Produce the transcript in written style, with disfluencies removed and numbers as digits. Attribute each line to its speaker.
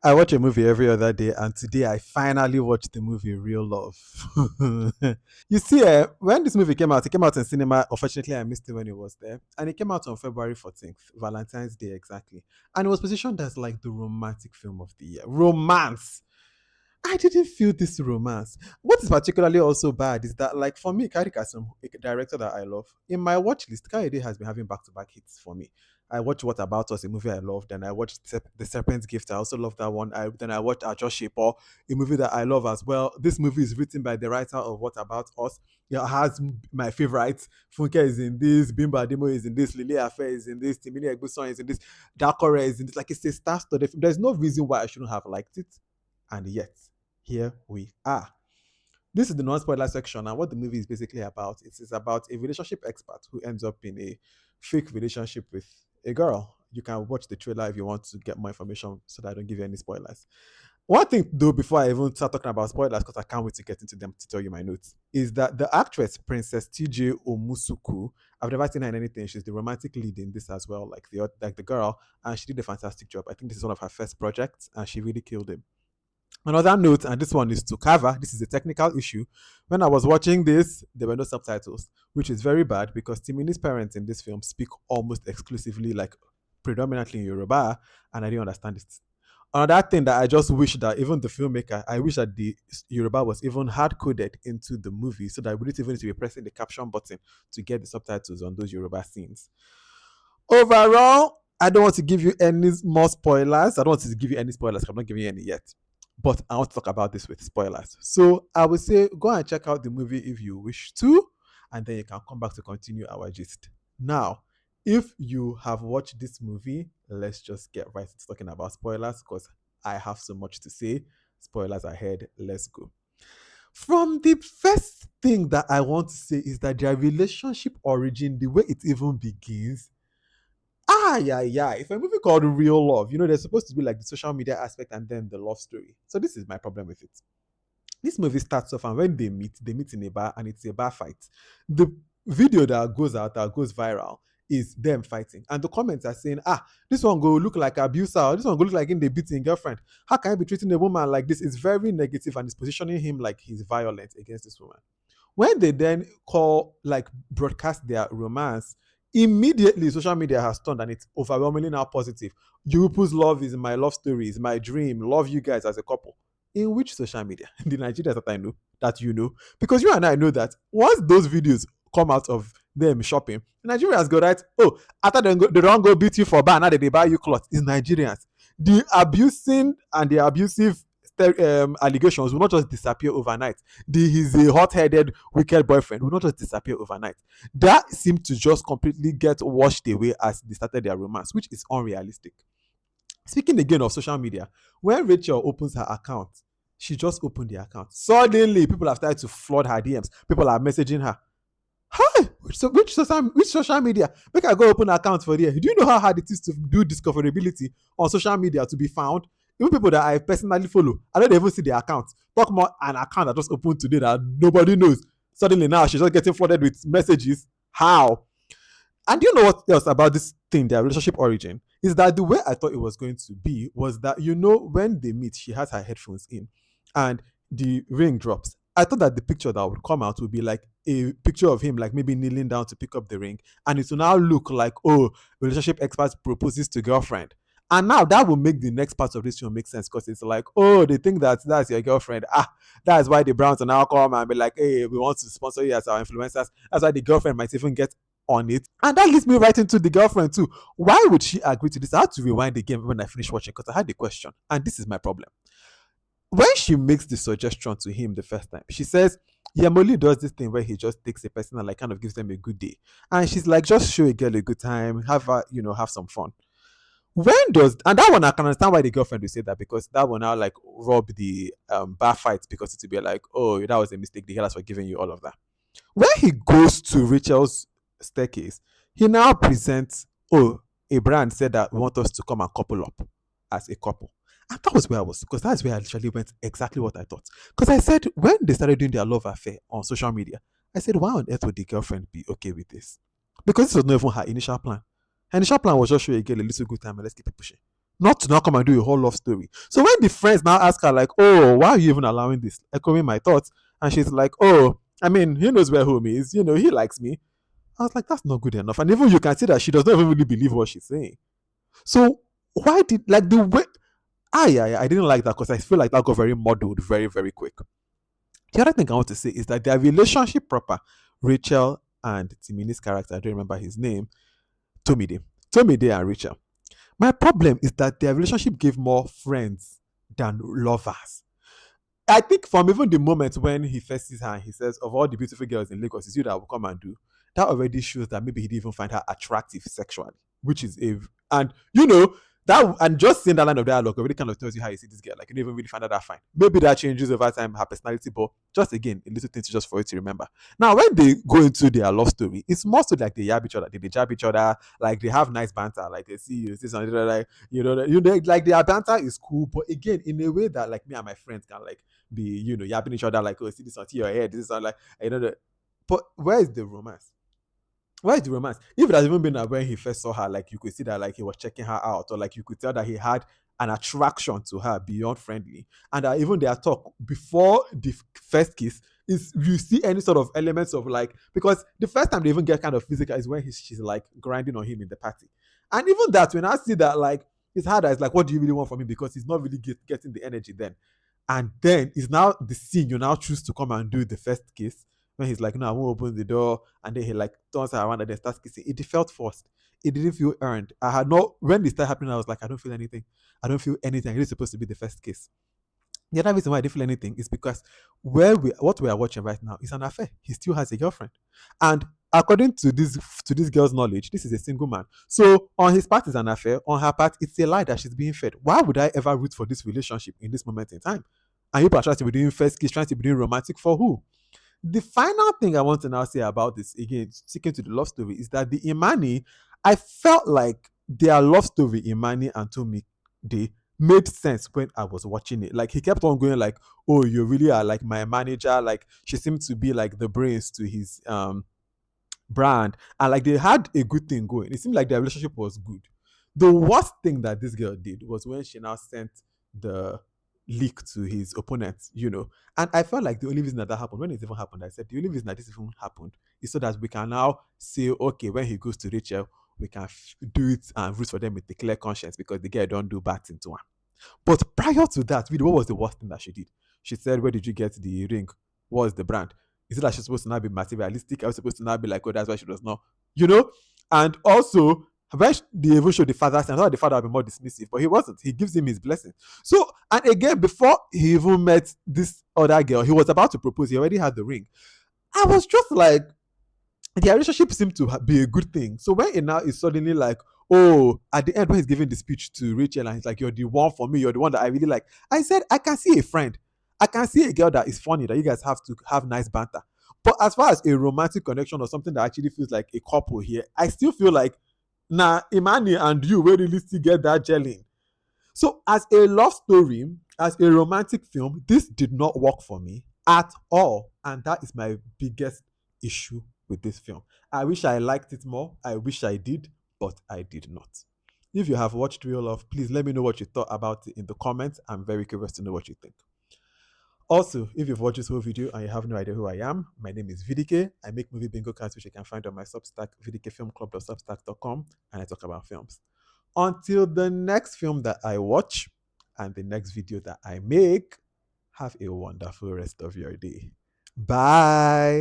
Speaker 1: I watch a movie every other day, and today I finally watched the movie Real Love. You see, when this movie came out, it came out in cinema. Unfortunately, I missed it when it was there, and it came out on February 14th, Valentine's Day exactly. And it was positioned as like the romantic film of the year. Romance. I didn't feel this romance. What is particularly also bad is that, like for me, Kari Kasem, a director that I love, in my watch list, Kari has been having back-to-back hits for me. I watched What About Us, a movie I loved, and I watched The Serpent's Gift. I also love that one. Then I watched Ajo Shepo, a movie that I love as well. This movie is written by the writer of What About Us. It has my favorites. Funke is in this, Bimbo Ademoye is in this, Lily Affair is in this, Timini Egbuson is in this, Dakore is in this. Like it's a star study. There's no reason why I shouldn't have liked it, and yet here we are. This is the non-spoiler section, and what the movie is basically about. It is about a relationship expert who ends up in a fake relationship with a girl. You can watch the trailer if you want to get more information, so that I don't give you any spoilers. One thing, though, before I even start talking about spoilers, because I can't wait to get into them to tell you my notes, is that the actress Princess TJ Omusuku, I've never seen her in anything. She's the romantic lead in this as well, like the girl, and she did a fantastic job. I think this is one of her first projects, and she really killed it. Another note, and this one is to cover, this is a technical issue. When I was watching this, there were no subtitles, which is very bad because Timini's parents in this film speak almost exclusively, like predominantly in Yoruba, and I didn't understand it. Another thing that I just wish that even the filmmaker, I wish that the Yoruba was even hard coded into the movie so that we wouldn't even need to be pressing the caption button to get the subtitles on those Yoruba scenes. Overall, I don't want to give you any more spoilers. I don't want to give you any spoilers. I'm not giving you any yet. But I want to talk about this with spoilers. So I would say go and check out the movie if you wish to, and then you can come back to continue our gist. Now, if you have watched this movie, let's just get right into talking about spoilers because I have so much to say. Spoilers ahead. Let's go. From the first thing that I want to say is that their relationship origin, the way it even begins, yeah, yeah. If a movie called Real Love, there's supposed to be like the social media aspect and then the love story. So this is my problem with it. This movie starts off and when they meet in a bar and it's a bar fight. The video that goes out, that goes viral, is them fighting. And the comments are saying, this one go look like abuser, this one go look like in the beating girlfriend. How can I be treating a woman like this? It's very negative and it's positioning him like he's violent against this woman. When they then broadcast their romance, immediately social media has turned and it's overwhelmingly now positive. Yupu's love is my love story, is my dream, love you guys as a couple. In which social media? The Nigerians that I know, that you know, because you and I know that once those videos come out of them shopping, Nigerians go right. Oh, after they don't go beat you for bar, now they buy you clothes. It's Nigerians. The abusing and the abusive allegations will not just disappear overnight. He's a hot-headed, wicked boyfriend will not just disappear overnight. That seemed to just completely get washed away as they started their romance, which is unrealistic. Speaking again of social media, when Rachel opens her account, she just opened the account. Suddenly, people have started to flood her DMs. People are messaging her. Hi, which social media? Make I go open an account for there. Do you know how hard it is to do discoverability on social media to be found? Even people that I personally follow, I don't even see their accounts. Talk more an account that just opened today that nobody knows. Suddenly now she's just getting flooded with messages. How? And do you know what else about this thing, their relationship origin? Is that the way I thought it was going to be was that, when they meet, she has her headphones in and the ring drops. I thought that the picture that would come out would be like a picture of him, like maybe kneeling down to pick up the ring. And it will now look like, oh, relationship expert proposes to girlfriend. And now that will make the next part of this show make sense because it's like, oh, they think that that's your girlfriend. That's why the Browns will now come and be like, hey, we want to sponsor you as our influencers. That's why the girlfriend might even get on it. And that leads me right into the girlfriend too. Why would she agree to this? I had to rewind the game when I finished watching because I had the question. And this is my problem. When she makes the suggestion to him the first time, she says, Yamoli does this thing where he just takes a person and like kind of gives them a good day. And she's like, just show a girl a good time, have some fun. And that one I can understand why the girlfriend would say that because that one now like rob the bar fight because it would be like, oh, that was a mistake. The girl has forgiven you all of that. When he goes to Rachel's staircase, he now presents, oh, a brand said that we want us to come and couple up as a couple. And that was where I was, because that's where I literally went exactly what I thought. Because I said, when they started doing their love affair on social media, I said, why on earth would the girlfriend be okay with this? Because this was not even her initial plan. Her initial plan was just show a girl a little good time and let's keep it pushing. not to now come and do a whole love story. So when the friends now ask her, like, oh, why are you even allowing this? Echoing my thoughts. And she's like, oh, I mean, he knows where home is. He likes me. I was like, that's not good enough. And even you can see that she does not even really believe what she's saying. So why did, like, the way I didn't like that because I feel like that got very muddled very, very quick. The other thing I want to say is that their relationship proper, Rachel and Timini's character, I don't remember his name, Tomide. Tomide and Rachel. My problem is that their relationship gave more friends than lovers. I think from even the moment when he first sees her and he says, of all the beautiful girls in Lagos, it's you that will come and do, that already shows that maybe he didn't even find her attractive sexually, which is a, and that, and just seeing that line of dialogue already kind of tells you how you see this girl. Like, you don't even really find her that fine. Maybe that changes over time, her personality, but just again, a little thing to just for you to remember. Now, when they go into their love story, it's mostly like they jab each other, they jab each other, like they have nice banter, like they see something like, like their banter is cool, but again, in a way that like me and my friends can like be, yapping each other like, oh, see this on your head, this is on like, but where is the romance? Why is the romance? If it has even been that when he first saw her, like you could see that like he was checking her out, or like you could tell that he had an attraction to her beyond friendly, and that even their talk before the first kiss is you see any sort of elements of like, because the first time they even get kind of physical is when she's like grinding on him in the party, and even that when I see that like it's harder, it's like what do you really want from me, because he's not really getting the energy then, and then it's now the scene you now choose to come and do the first kiss when he's like, no, I won't open the door, and then he like turns her around and then starts kissing. It felt forced. It didn't feel earned. I had not, when it started happening, I was like, I don't feel anything. I don't feel anything. It is supposed to be the first kiss. The other reason why I didn't feel anything is because what we are watching right now is an affair. He still has a girlfriend, and according to this girl's knowledge, this is a single man. So on his part is an affair. On her part, it's a lie that she's being fed. Why would I ever root for this relationship in this moment in time? And people are trying to be doing first kiss, trying to be doing romantic for who? The final thing I want to now say about this, again, sticking to the love story, is that the Imani, I felt like their love story, Imani and Tomi, they made sense when I was watching it. Like he kept on going like, oh, you really are like my manager. Like she seemed to be like the brains to his brand, and like they had a good thing going. It seemed like their relationship was good. The worst thing that this girl did was when she now sent the leak to his opponent. And I felt like the only reason that happened, when it even happened, I said the only reason that this even happened is so that we can now say, okay, when he goes to Rachel, we can do it and root for them with a clear conscience because the girl don't do bad thing to her. But prior to that, really, what was the worst thing that she did? She said, where did you get the ring? What was the brand? Is it that she's supposed to not be materialistic? I was supposed to not be like, oh, that's why she does not, you know? And also, when they even showed the father, I thought the father would be more dismissive, but he wasn't. He gives him his blessing. So, and again, before he even met this other girl, he was about to propose. He already had the ring. I was just like, their relationship seemed to be a good thing. So when it now is suddenly like, oh, at the end when he's giving the speech to Rachel and he's like, you're the one for me, you're the one that I really like. I said, I can see a friend. I can see a girl that is funny, that you guys have to have nice banter. But as far as a romantic connection or something that actually feels like a couple here, I still feel like, nah, Imani and you will really still get that gelling. So, as a love story, as a romantic film, this did not work for me at all. And that is my biggest issue with this film. I wish I liked it more. I wish I did, but I did not. If you have watched Real Love, please let me know what you thought about it in the comments. I'm very curious to know what you think. Also, if you've watched this whole video and you have no idea who I am, my name is VDK. I make movie bingo cards, which you can find on my Substack, vdkfilmclub.substack.com, and I talk about films. Until the next film that I watch and the next video that I make, have a wonderful rest of your day. Bye.